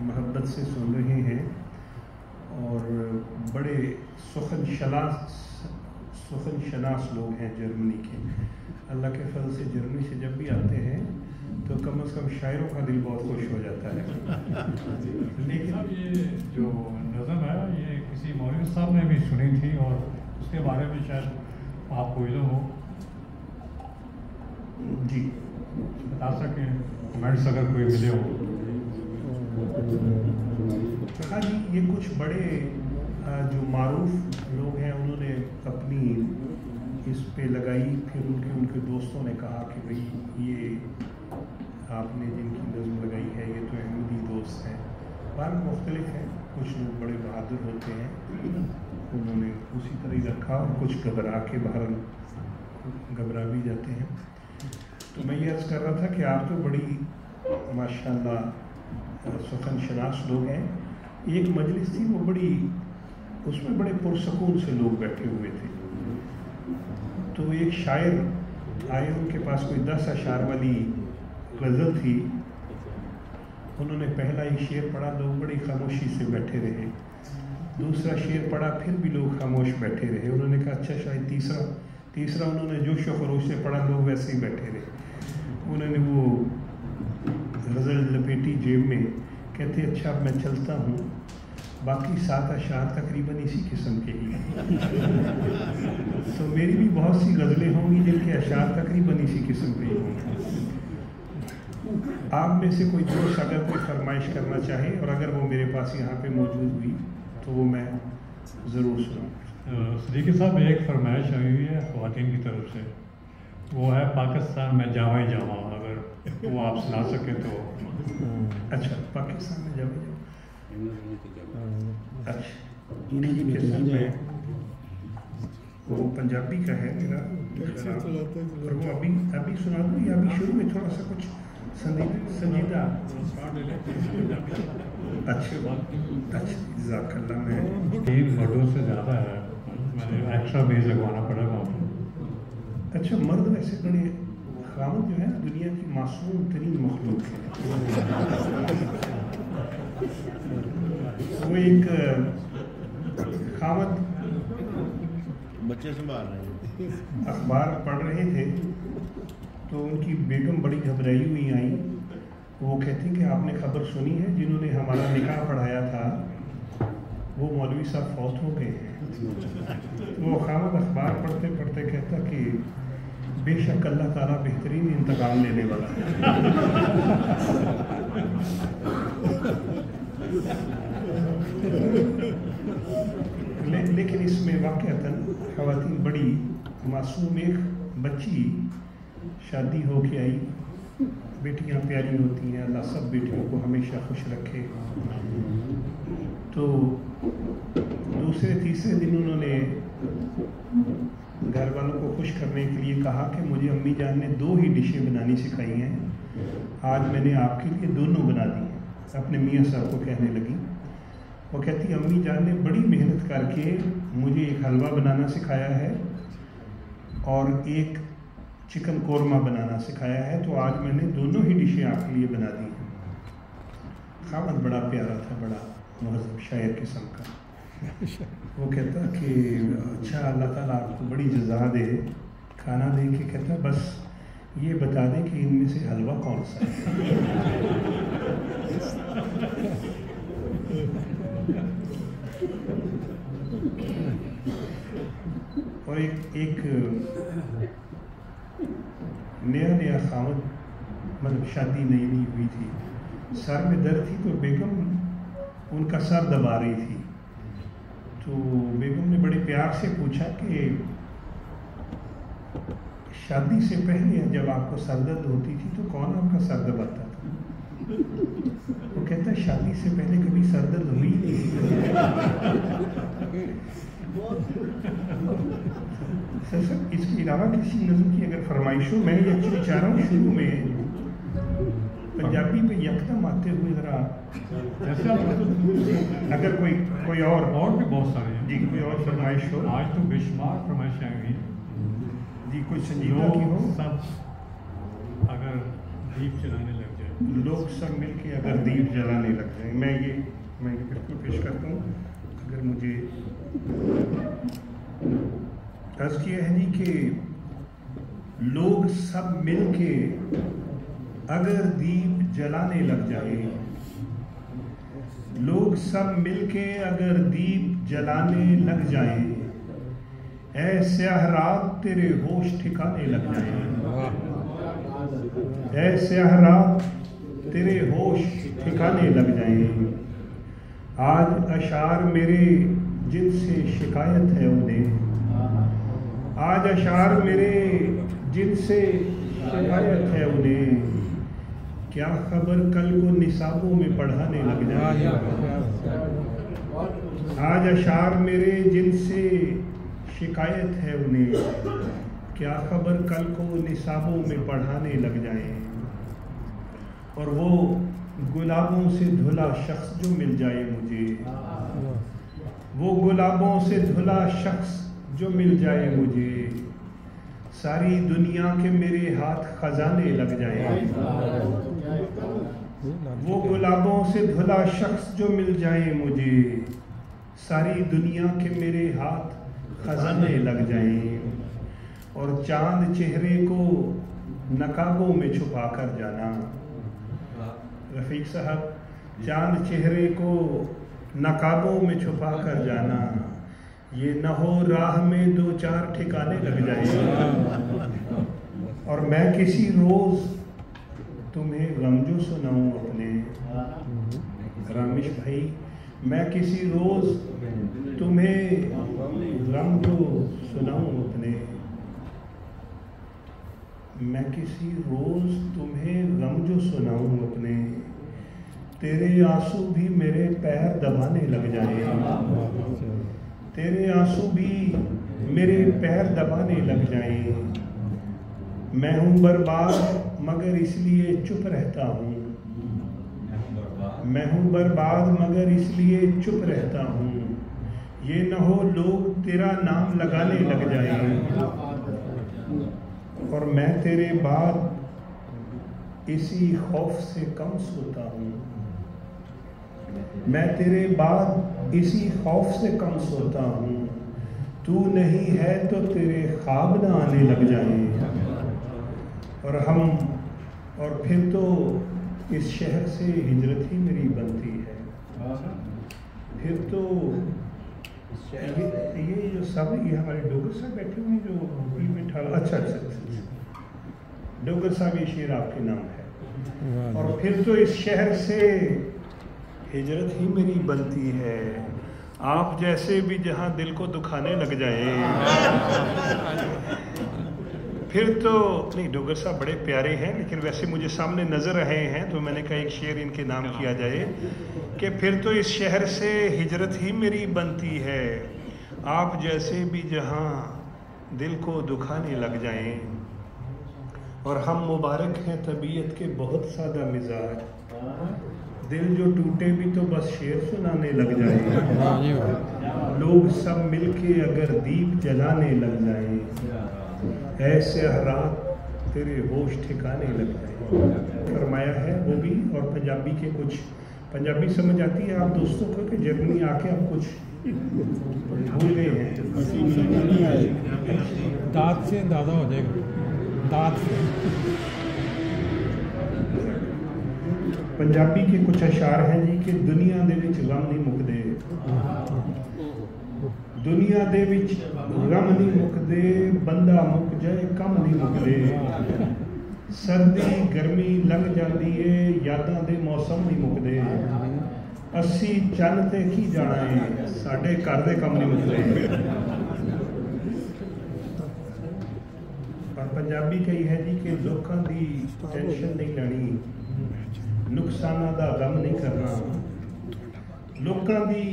محبت سے سن رہے ہیں اور بڑے سخن شناس لوگ ہیں جرمنی کے. اللہ کے فضل سے جرمنی سے جب بھی آتے ہیں تو کم از کم شاعروں کا دل بہت خوش ہو جاتا ہے. لیکن اب یہ جو نظم ہے یہ کسی مولوی صاحب نے بھی سنی تھی اور اس کے بارے میں شاید آپ کو علم ہو. جی بتا سکیں کمنٹس اگر کوئی ملے ہو. ہاں جی، یہ کچھ بڑے جو معروف لوگ ہیں انہوں نے اپنی اس پہ لگائی، پھر ان کے دوستوں نے کہا کہ بھئی یہ آپ نے جن کی نظم لگائی ہے یہ تو احمدی دوست ہیں. بات مختلف ہے، کچھ لوگ بڑے بہادر ہوتے ہیں انہوں نے اسی طرح ہی رکھا اور کچھ گھبرا کے باہر گھبرا بھی جاتے ہیں. تو میں یہ عرض کر رہا تھا کہ آپ تو بڑی ماشاءاللہ سخن شناس لوگ ہیں. ایک مجلس تھی وہ بڑی، اس میں بڑے پرسکون سے لوگ بیٹھے ہوئے تھے. تو ایک شاعر آئے، ان کے پاس کوئی 10 اشعار والی غزل تھی. انہوں نے پہلا ایک شعر پڑھا، لوگ بڑی خاموشی سے بیٹھے رہے. دوسرا شعر پڑھا، پھر بھی لوگ خاموش بیٹھے رہے. انہوں نے کہا اچھا شاید تیسرا انہوں نے جوش و خروش سے پڑھا، لوگ ویسے ہی بیٹھے رہے. انہوں نے وہ غزل لپیٹی جیب میں، کہتے اچھا اب میں چلتا ہوں، باقی 7 اشعار تقریباً اسی قسم کے ہی ہیں. تو میری بھی بہت سی غزلیں ہوں گی جن کے اشعار تقریباً اسی قسم کے ہی ہوں گے. آپ میں سے کوئی دوست اگر کوئی فرمائش کرنا چاہے اور اگر وہ میرے پاس یہاں پہ موجود ہوئی تو وہ میں ضرور سناؤں. صدیقی صاحب ایک فرمائش آئی ہوئی ہے خواتین کی طرف سے، وہ ہے پاکستان میں جاواں جاواں، اگر وہ آپ سنا سکیں تو. اچھا، پاکستان میں جاواں جاواں. اچھا وہ پنجابی کا ہے میرا، اور وہ ابھی سنا دوں یا ابھی شروع میں تھوڑا سا کچھ سنجیدہ؟ اچھا جزاک اللہ. میں 3 مردوں سے زیادہ ہے، میں نے ایکسٹرا بیس لگوانا پڑا وہاں پہ. اچھا، مرد ویسے بڑے خامد جو ہے دنیا کی معصوم ترین مخلوق ہے. وہ ایک خامد بچے سنبھال رہے ہیں، اخبار پڑھ رہے تھے تو ان کی بیگم بڑی گھبرائی ہوئی آئی. وہ کہتی کہ آپ نے خبر سنی ہے جنہوں نے ہمارا نکاح پڑھایا تھا وہ مولوی صاحب فوت ہو گئے ہیں. وہ خامد اخبار پڑھتے پڑھتے کہتا کہ بے شک اللہ تعالیٰ بہترین انتقام لینے والا ہے. لیکن اس میں واقعتاً خواتین بڑی معصوم، ایک بچی شادی ہو کے آئی. بیٹیاں پیاری ہوتی ہیں، اللہ سب بیٹیوں کو ہمیشہ خوش رکھے. تو دوسرے تیسرے دن انہوں نے گھر والوں کو خوش کرنے کے لیے کہا کہ مجھے امی جان نے 2 ہی ڈشیں بنانی سکھائی ہیں، آج میں نے آپ کے لیے 2 بنا دی ہیں. اپنے میاں صاحب کو کہنے لگی. وہ کہتی امی جان نے بڑی محنت کر کے مجھے ایک حلوہ بنانا سکھایا ہے اور ایک چکن قورمہ بنانا سکھایا ہے، تو آج میں نے 2 ہی ڈشیں آپ کے لیے بنا دی ہیں. خامد بڑا پیارا تھا، بڑا مہذب شاعر قسم کا. وہ کہتا کہ اچھا اللہ تعالیٰ آپ کو بڑی جزا دے. کھانا دے کے کہتا بس یہ بتا دیں کہ ان میں سے حلوہ کون سا ہے. اور ایک نیا خامد، مطلب شادی نئی ہوئی تھی، سر میں درد تھی تو بیگم ان کا سر دبا رہی تھی. تو بیگم نے بڑے پیار سے پوچھا کہ شادی سے پہلے جب آپ کو سر درد ہوتی تھی تو کون آپ کا سر دباتا تھا؟ وہ کہتا ہے شادی سے پہلے کبھی سر درد ہوئی نہیں. اس کے علاوہ کسی نظم کی اگر فرمائش ہو، میں یہ ایکچولی چاہ رہا ہوں شروع میں پنجابی پہ یکدم آتے ہوئے ذرا اگر کوئی اور بھی بہت سارے ہیں. جی کوئی اور فرمائش ہو. آج تو بے شمار فرمائشیں آئی ہوئی جی، کوئی سنجیدہ کی ہو. سب اگر جیپ چلانے لگ جائے लोग सब मिलके अगर दीप जलाने लग जाएं, मैं ये बिल्कुल पेश करता हूँ। अगर मुझे अर्ज किया है जी कि लोग सब मिलके अगर दीप जलाने लग जाए, लोग सब मिलके अगर दीप जलाने लग जाए, ऐ स्याह रात तेरे होश ठिकाने लग जाए, ऐ स्याह रात तेरे होश ठिकाने लग जाए। आज अशार मेरे जिनसे शिकायत है उन्हें, आज अशार मेरे जिनसे शिकायत है उन्हें, क्या खबर कल को निसाबों में पढ़ाने लग जाए। आज अशार मेरे जिनसे शिकायत है उन्हें, क्या खबर कल को निसाबों में पढ़ाने लग जाए। और वो गुलाबों से धुला शख्स जो मिल जाए मुझे, वो गुलाबों से धुला शख्स जो मिल जाए मुझे, सारी दुनिया के मेरे हाथ खजाने लग जाए। वो गुलाबों से धुला शख्स जो मिल जाए मुझे, सारी दुनिया के मेरे हाथ खजाने लग जाएं। और चांद चेहरे को नकाबों में छुपा कर जाना, रफीक साहब, चांद चेहरे को नकाबों में छुपा कर जाना, ये न हो राह में दो चार ठिकाने लग जाए। और मैं किसी रोज तुम्हें गमजो सुनाऊं अपने, रामेश भाई, मैं किसी रोज तुम्हें गमजो सुनाऊं अपने, मैं किसी रोज तुम्हें गमजो सुनाऊं अपने, तेरे आंसू भी मेरे पैर दबाने लग जाए, तेरे आंसू भी मेरे पैर दबाने लग जाएं। मैं हूँ बर्बाद मगर इसलिए चुप रहता हूँ, मैं हूँ बर्बाद मगर इसलिए चुप रहता हूँ, ये न हो लोग तेरा नाम लगाने लग जाएं। और मैं तेरे बाद इसी खौफ से कम सोता हूँ, मैं तेरे बाद इसी खौफ से कम सोता हूँ, तू नहीं है तो तेरे ख्वाब न आने लग जाएं। और फिर तो इस शहर से हिजरत ही मेरी बनती है। फिर तो ये जो सब ये हमारे डोगर साहब बैठे हुए हैं जो मिठा, अच्छा, डोगर साहब, ये शेर आपके नाम है। और फिर तो इस शहर से हिजरत ही मेरी बनती है, आप जैसे भी जहां दिल को दुखाने लग जाए। फिर तो नहीं, डोगर साहब बड़े प्यारे हैं, लेकिन वैसे मुझे सामने नजर रहे हैं तो मैंने कहा एक शेर इनके नाम किया जाए कि फिर तो इस शहर से हिजरत ही मेरी बनती है, आप जैसे भी जहां दिल को दुखाने लग जाएं। और हम मुबारक हैं तबीयत के बहुत सादा मिजाज, दिल जो टूटे भी तो बस शेर सुनाने लग जाए। लोग सब मिलके अगर दीप जलाने लग जाएं, ऐसे रात तेरे होश ठिकाने लग जाए। फरमाया है वो भी। और पंजाबी के कुछ, पंजाबी समझ आती है आप दोस्तों को कि जर्मनी आके आप कुछ भूल गए हैं? दांत से अंदाजा हो जाएगा, दांत से। पंजाबी के कुछ अशार हैं जी कि दुनिया दे विच गम नहीं मुकदे, दुनिया दे विच गम नहीं मुकदे, बंदा मुक जाए कम नहीं मुकदे, सर्दी गर्मी लंघ जाती है यादां दे मौसम नहीं मुकदे, असी चंन ते की जाना है साडे घर दे कम नहीं मुकदे। पर पंजाबी कही है जी कि लोकां दी टेंशन नहीं लैनी, नुकसाना दा गम नहीं करना, लोकां दी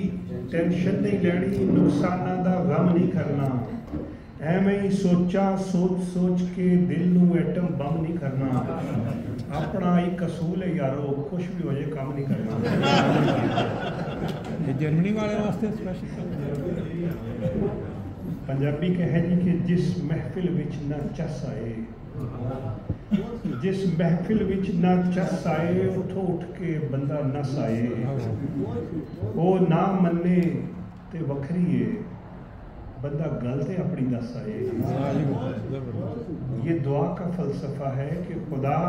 टेंशन नहीं लैनी, नुकसाना दा गम नहीं करना, एवें ही सोचा सोच सोच के दिल नू एटम बम नहीं करना, अपना एक असूल है यारो कुछ भी हो जाए काम नहीं करना। ये जर्मनी वाले वास्ते स्पेशल पंजाबी कहे जी कि जिस महफिल विच ना चस आए, जिस महफिल विच ना चस आए उथों उठ के बंदा नस आए, वो ना मन्ने ते वखरी है बंदा गल ते अपनी दस आए। ये दुआ का फलसफा है कि खुदा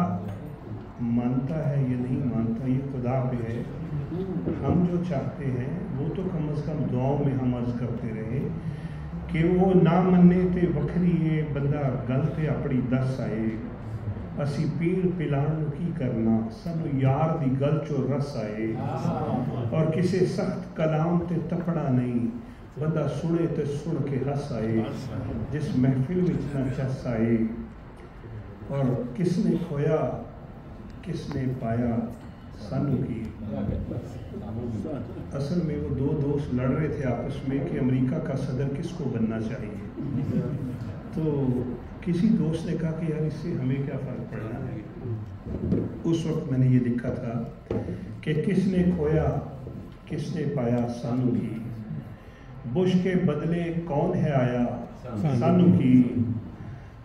मानता है या नहीं मानता ये खुदा पे है। हम जो चाहते हैं वो तो कम से कम दुआओं में हम अर्ज करते रहे कि वो ना मन्ने ते वखरी है बंदा गल ते अपनी दस आए। असी पीड़ पिलाण की करना सानू यार दी गल चो रस आए, और किसी सख्त कलाम ते तपड़ा नहीं बंदा सुने ते सुन के हस आए। जिस महफिल विच ना चस आए, और किसने खोया किसने पाया सानू की। असल में वो दो दोस्त लड़ रहे थे आपस में कि अमेरिका का सदर किसको बनना चाहिए। तो किसी दोस्त ने कहा कि यार इससे हमें क्या फ़र्क पड़ना है। उस वक्त मैंने ये लिखा था कि किसने खोया किसने पाया सानू की, बुश के बदले कौन है आया सानू की।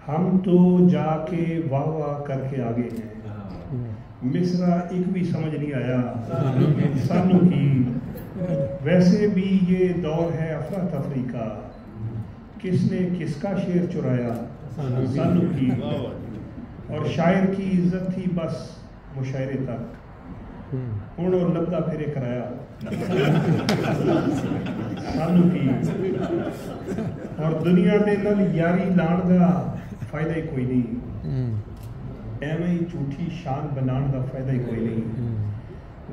हम तो जाके वाह वाह करके आगे हैं, मिसरा एक भी समझ नहीं आया सानू की। वैसे भी ये दौर है अफरा तफरी का, किसने किसका शेर चुराया सानू की। और शायर की इज्जत थी बस मुशायरे तक, हुण और लब्दा फेरे कराया सानू की। और दुनिया दे नाल यारी लाण दा फायदा ही कोई नहीं, एवें ही झूठी शान बनाण दा फायदा ही कोई नहीं।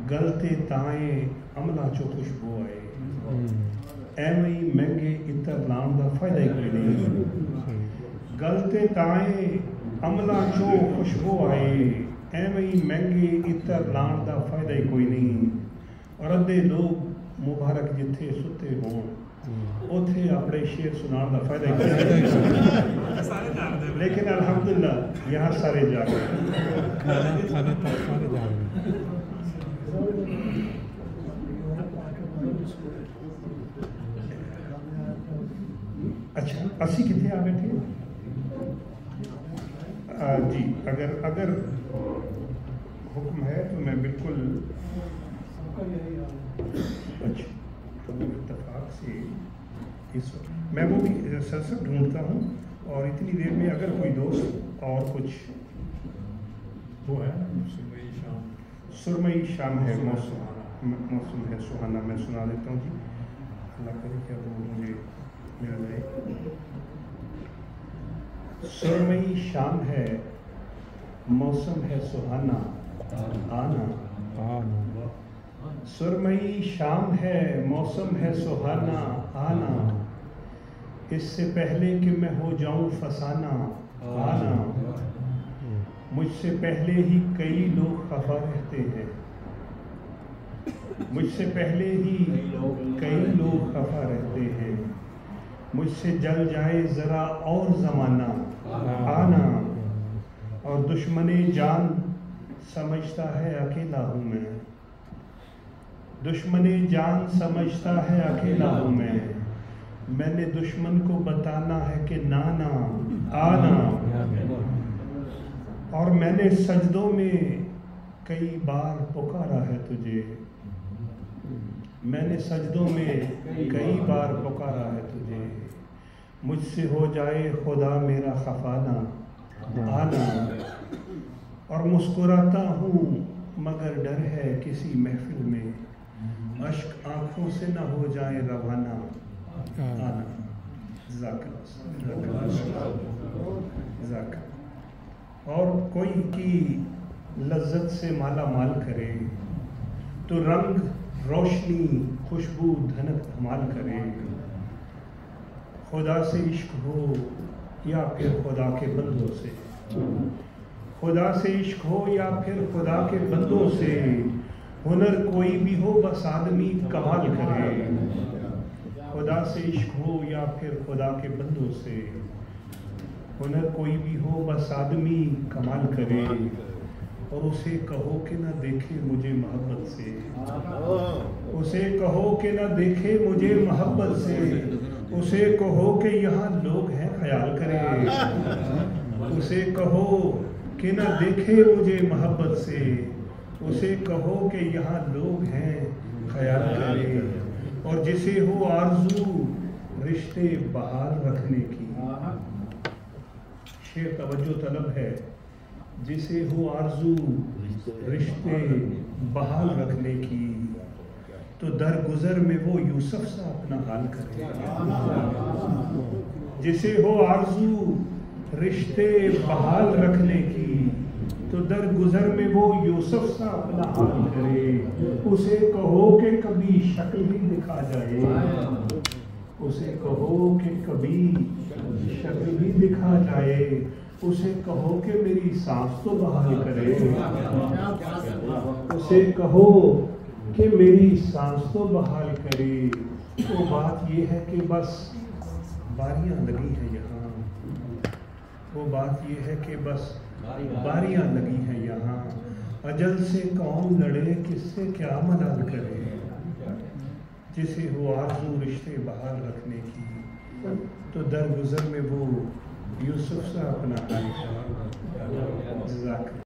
गलते ताए अमला चो खुशबू आए, एवें ही महंगे इतर लाण दा फायदा ही कोई नहीं। गलते ताए अमला चो खुशबू आए, एवें ही महंगे इतर लाण दा फायदा ही कोई नहीं। और अद्धे लोग मुबारक जिथे सुते होण उथे अपने शेर सुनाण दा फायदा ही कोई नहीं। लेकिन अल्हम्दुलिल्लाह यहाँ सारे जाग अच्छा असी कितने आ बैठे जी। अगर हुक्म है तो मैं बिल्कुल अच्छा इत्तेफाक से इस वक्त मैं वो भी सरसर ढूंढता हूँ, और इतनी देर में अगर कोई दोस्त और कुछ वो है सुरमई शाम है, मौसम है सुहाना, मैं सुना देता हूँ जी। अल्लाह करे क्या वो मुझे मिल जाए। सुरमई शाम है मौसम है सुहाना आना। सुरमई शाम है मौसम है सुहाना आना, इससे पहले कि मैं हो जाऊं फसाना आना। मुझसे पहले ही कई लोग खफा रहते हैं, मुझसे पहले ही कई लोग खफा रहते हैं। मुझसे जल जाए ज़रा और ज़माना आना, और दुश्मने जान समझता है अकेला हूँ मैं। दुश्मने जान समझता है अकेला हूँ मैं। मैंने दुश्मन को बताना है कि नाना आना। और मैंने सजदों में कई बार पुकारा है तुझे, मैंने सजदों में कई बार पुकारा है तुझे। मुझसे हो जाए खुदा मेरा खफाना आना। और मुस्कुराता हूँ मगर डर है किसी महफिल में, अश्क आँखों से न हो जाए रवाना आना। ज़ाका और कोई की लज्जत से माला माल करे तो रंग रोशनी खुशबू धनक धमाल करे। खुदा से इश्क हो या फिर खुदा के बंदों से, खुदा से इश्क हो या फिर खुदा के बंदों से। हुनर कोई भी हो बस आदमी कमाल करे। खुदा से इश्क हो या फिर खुदा के बंदों से। हुनर कोई भी हो बस आदमी कमाल करे। और उसे कहो कि ना देखे मुझे मोहब्बत से, उसे कहो कि ना देखे मुझे मोहब्बत से। उसे कहो कि यहाँ लोग हैं ख्याल करे। उसे कहो कि न देखे मुझे मोहब्बत से, उसे कहो कि यहाँ लोग हैं ख्याल करे, और जिसे हो आरजू रिश्ते बहाल रखने की। शेर तवज्जो तलब है। जिसे हो आरजू रिश्ते बहाल रखने की, तो दर गुजर में वो यूसुफ सा अपना हाल करे। जिसे हो आरजू रिश्ते बहाल रखने की, तो दर गुजर में वो यूसुफ सा अपना हाल करे। उसे कहो कि कभी शक्ल ही दिखा जाए, उसे कहो कि कभी शक्ल ही दिखा जाए, उसे कहो कि मेरी सांस तो बहाल करे, उसे कहो कि मेरी सांस तो बहाल करे। तो बात ये है कि बस बारियां लगी हैं यहाँ, वो बात ये है कि बस बारियां लगी हैं यहाँ। अजल से कौन लड़े, किससे क्या मलाल करे। जिसे हो आरज़ू रिश्ते बहाल रखने की, तो दर गुजर में वो यूसुफ सा अपना हाल करे।